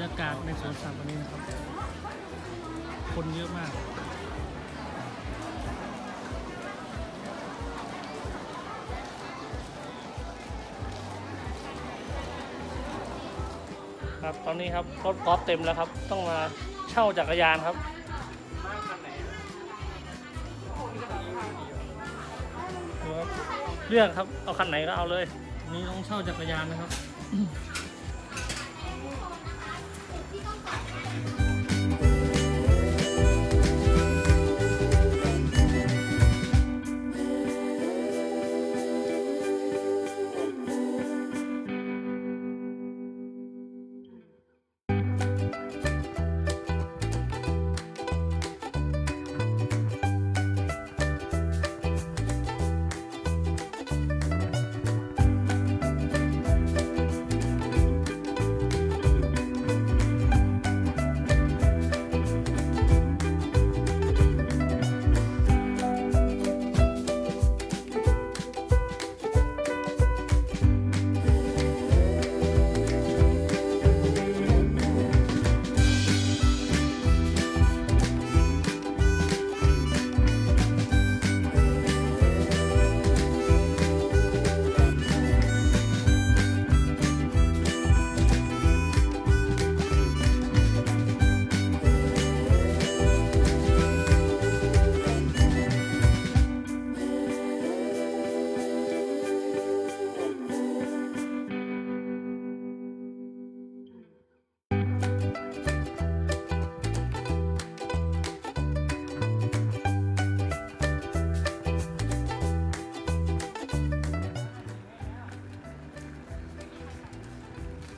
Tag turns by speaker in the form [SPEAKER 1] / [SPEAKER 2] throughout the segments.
[SPEAKER 1] ากาศในสวนสัตว์วันนี้นะครับคนเยอะมากครับตอนนี้ครับรถกอล์ฟเต็มแล้วครับต้องมาเช่าจักรยานครับเลือกครับเอาคันไหนก็เอาเลยนี่ต้องเช่าจักรยานนะครับ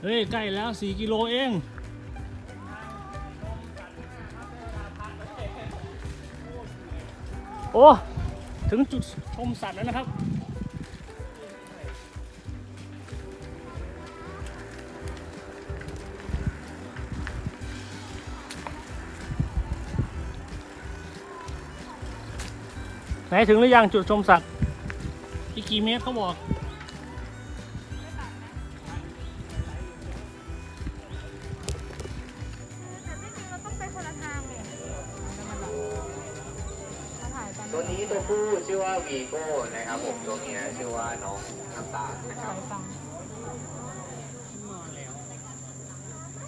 [SPEAKER 1] เฮ้ยใกล้แล้ว4 กิโลเองโอ้ถึงจุดชมสัตว์แล้วนะครับไหนถึงหรือยังจุดชมสัตว์อีกกี่เมตรเขาบอก
[SPEAKER 2] ตัวนี้ตัวผู้ชื่อว่าวีโก้นะครับผมตัวเมียชื่อว่าน้องน้ำตาลนะครับ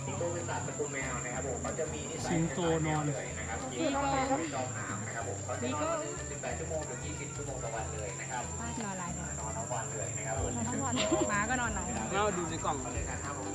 [SPEAKER 2] สิงโตเป็นสัตว์ตระกูลแมวนะครับผมเขาจะมีนิสัยสิงโตนอนเลยนะครับที่ชอบน้ำนะครับผมเขาจะนอน18 ชั่วโมงถึง20 ชั่วโมงต่อวันเลยนะครับนอนทั้งวันเลยนะครับนอนทั้งวันหมาก็นอนหลับเราดูในกล่องเลยนะครับผม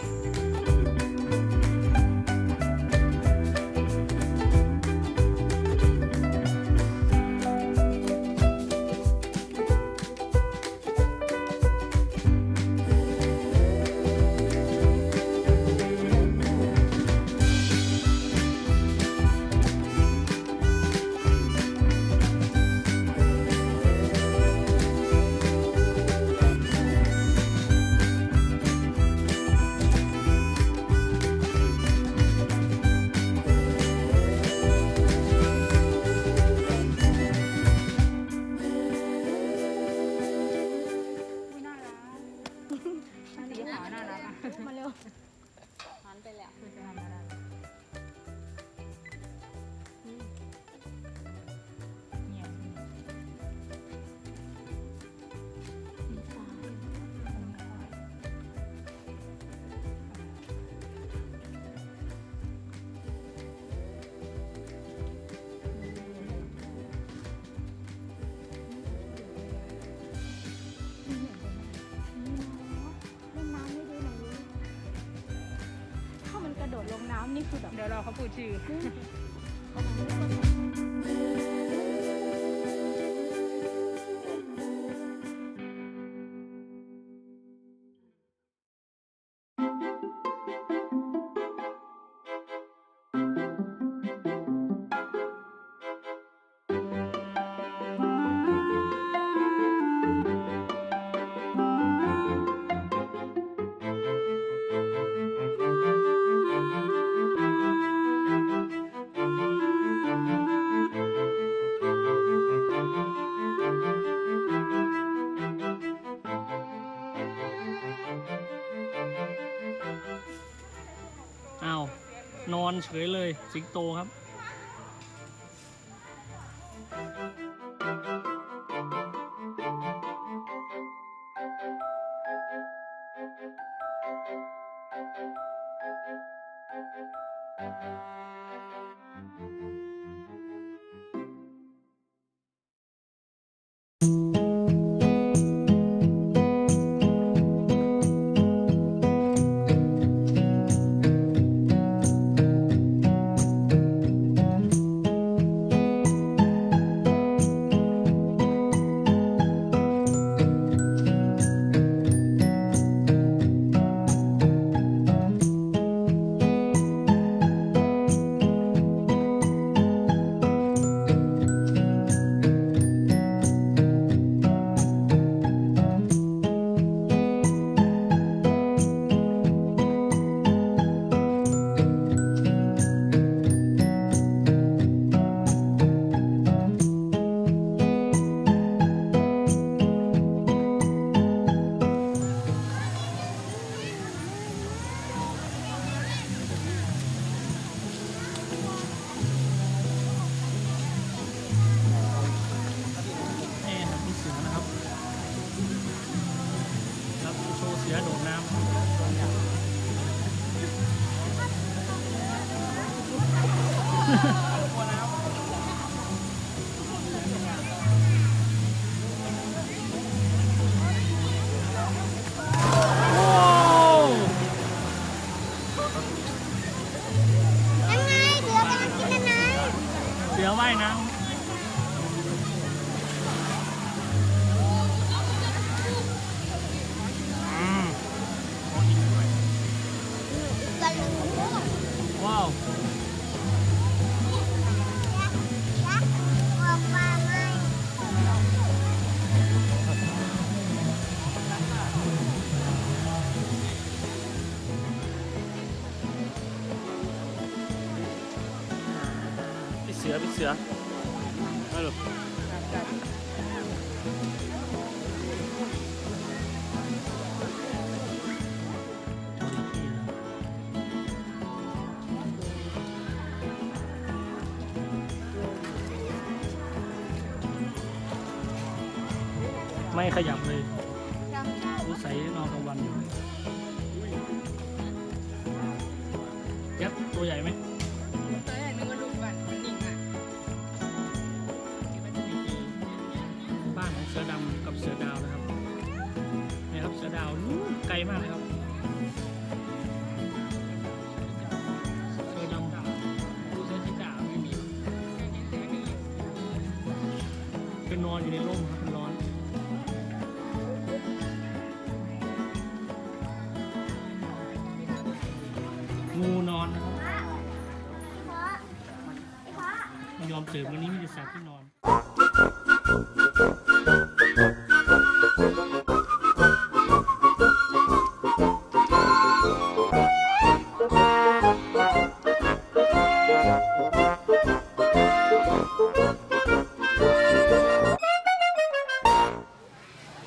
[SPEAKER 3] มาเร็วหันไปแล้วจะทำอะไรเงียบมีฟ้าโดดลงน้ำนี่คือแบบเดี๋ยวเราเขาพูดชื่อ
[SPEAKER 1] อ้าวนอนเฉยเลยสิงโตครับ นี่ครับพี่เสือนะครับครับโชว์เสือโดดน้ำ โอ้
[SPEAKER 4] ยังไงเสือกำลังกินยังไง
[SPEAKER 1] เสือว่ายน้ำ
[SPEAKER 4] กันหนึ่งพวก
[SPEAKER 1] ว้าว
[SPEAKER 4] ยักษ์ออกมาไหม
[SPEAKER 1] พี่เสือพี่เสือมาลูกไม่ขยับเลยรู้ใส่นอนกลางวันอยู่ยักษ์ตัวใหญ่ไหม
[SPEAKER 3] ตอนแรกนึกว่าลูกบันมันนิ่งอ่ะ
[SPEAKER 1] บ้านของเสือดำกับเสือดาวนะครับนี่ครับเสือดาวนู้นไกลมากเลยครับเสือดำดูเสือสีดาวไม่มีเป็นนอนอยู่ในร่มครับเป็นร้อนงูนอนนะครับไม่ยอมตื่นวันนี้มีแต่สัตว์ที่นอน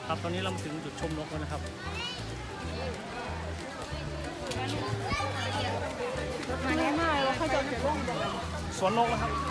[SPEAKER 1] ครับตอนนี้เรามาถึงจุดชมนกแล้วนะครับ
[SPEAKER 3] มาแน่มากเลยว่าเขาจะร่วมกัน
[SPEAKER 1] สวนนกแล้วครับ ค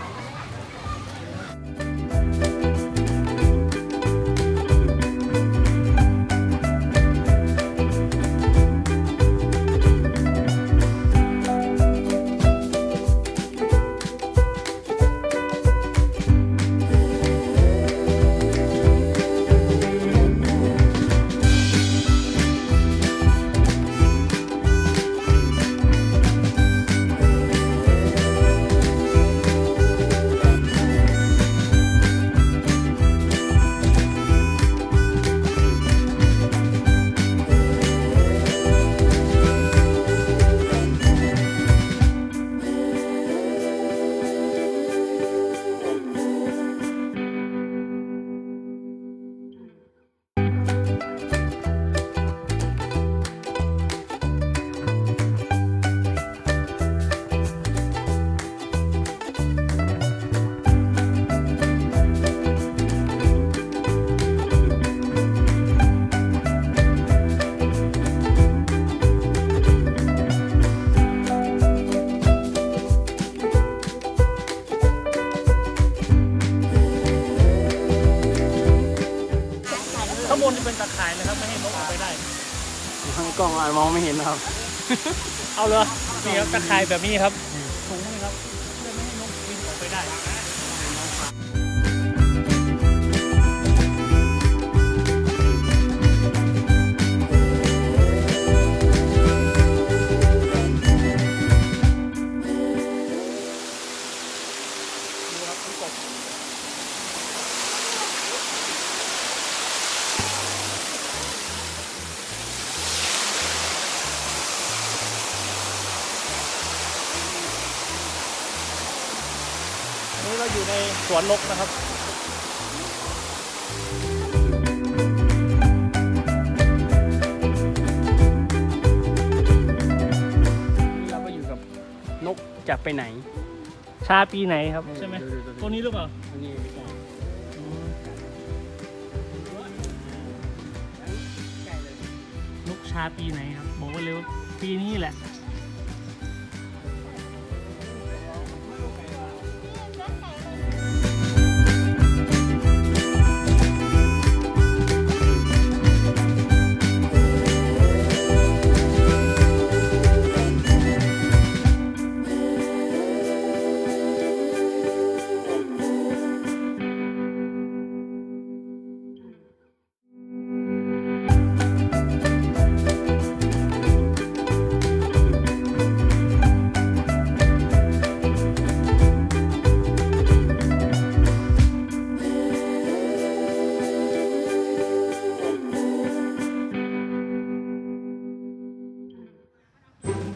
[SPEAKER 5] กล้องอาจมองไม่เห็นนะครับ
[SPEAKER 1] เอาเลยนี่ครับตะข่ายแบบนี้ครับถุงนี่ครับเพื่อไม่ให้นกบินออกไปได้ดูครับทุกคนนี่เราอยู่ในสวนนกนะครับนี่เราก็อยู่กับนกจะไปไหน ชาปีไหนครับใช่ไหมตัวนี้หรือเปล่า
[SPEAKER 5] อันนี้
[SPEAKER 1] นกชาปีไหนครับบอกว่าเร็วปีนี้แหละ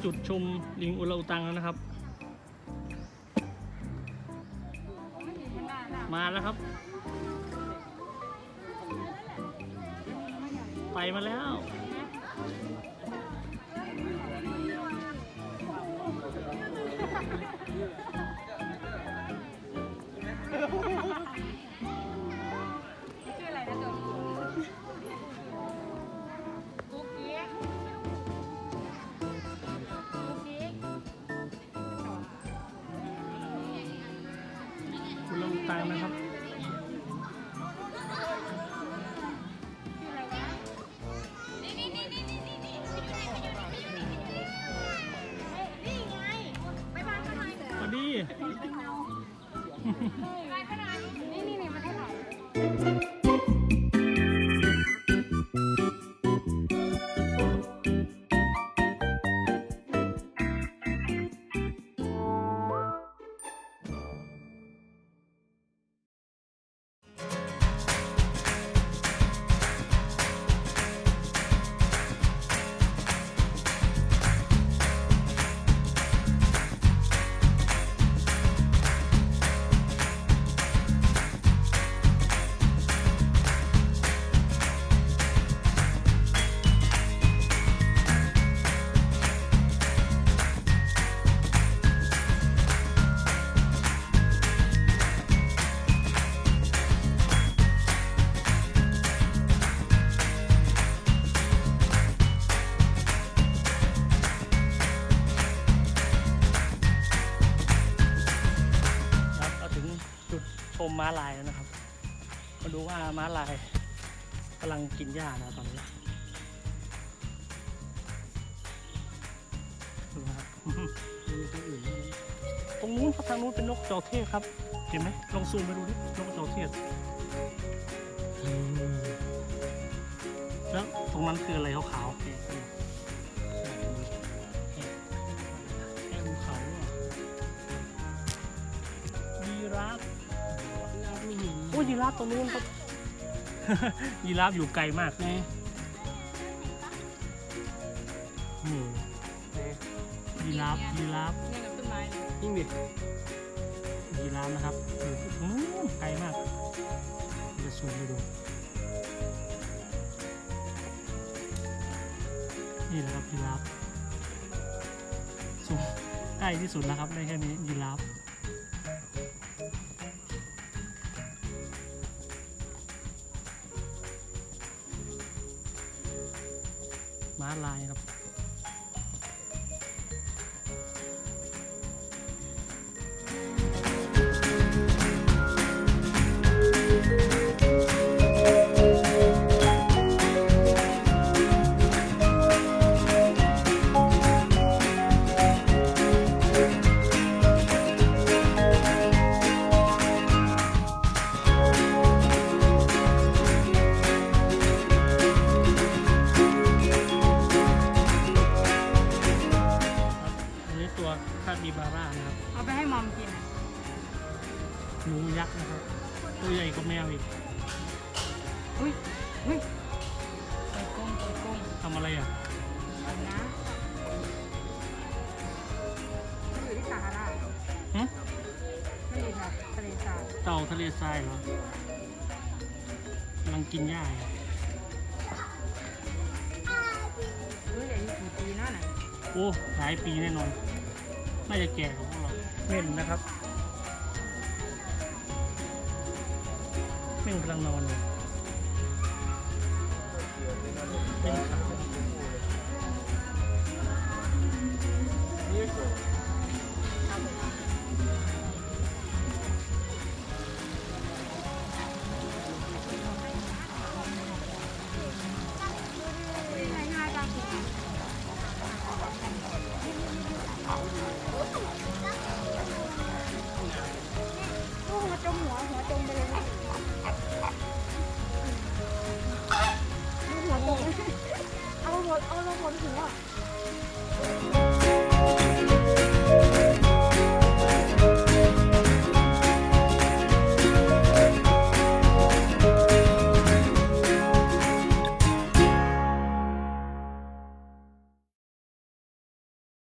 [SPEAKER 1] จุดชมลิงอุลาอุตังแล้วนะครับ มาแล้วครับ ไปมาแล้ว
[SPEAKER 3] ชื่ออะไรนะตัวกุ๊กกิ๊กกุ๊กกิ๊ก
[SPEAKER 1] อุลาอุตังนะครับ สวัสดี
[SPEAKER 3] นี่มาได้หน่อย ครับเราถึงจุดชมม้าลายแล้วนะครับ มาดูว่าม้าลายกำลังกินหญ้านะตอนนี้ดูนะครับ ตรงนู้นครับทางนู้นเป็นนกจอกเทศครับ เห็นไหมลองซูมไปดูดินกจอกเทศแล้วตรงนั้นคืออะไรขาวๆแค่ภูเขายีราฟโอ้ยยีราฟตรงนู้นครับ ยีราฟอยู่ไกลมากไงยีราฟเนี่ยกับต้นไม้เลย
[SPEAKER 5] ยิ่งดิ
[SPEAKER 1] ยีราฟนะครับอยู่ตรงนู้นไกลมากจะซูมไปดูนี่แหละครับยีราฟซูมใกล้ที่สุดแล้วครับได้แค่นี้ยีราฟม้าลายครับ บาร่านะครับ
[SPEAKER 3] เอาไปให้มอมกิน
[SPEAKER 1] หนูยักษ์นะครับ ตัวใหญ่กว่าแมวอีก
[SPEAKER 3] อุ้ยไปก้ม
[SPEAKER 1] ทำอะไรอ่ะ
[SPEAKER 3] เอานะมันอยู่ที่สาธารณะ
[SPEAKER 1] หึ
[SPEAKER 3] ไม่อยู่ค่ะทะเลสาบ
[SPEAKER 1] เต่าทะเลทรายเหรอกำลังกินหญ้าอยู่
[SPEAKER 3] เฮ้ยอายุกี่ปีนั่นน่ะ
[SPEAKER 1] โอ้หลายปีแน่นอน น่าจะแก่กว่าพวกเราเม่นนะครับเม่นกำลังนอนอยู่เม่นขาว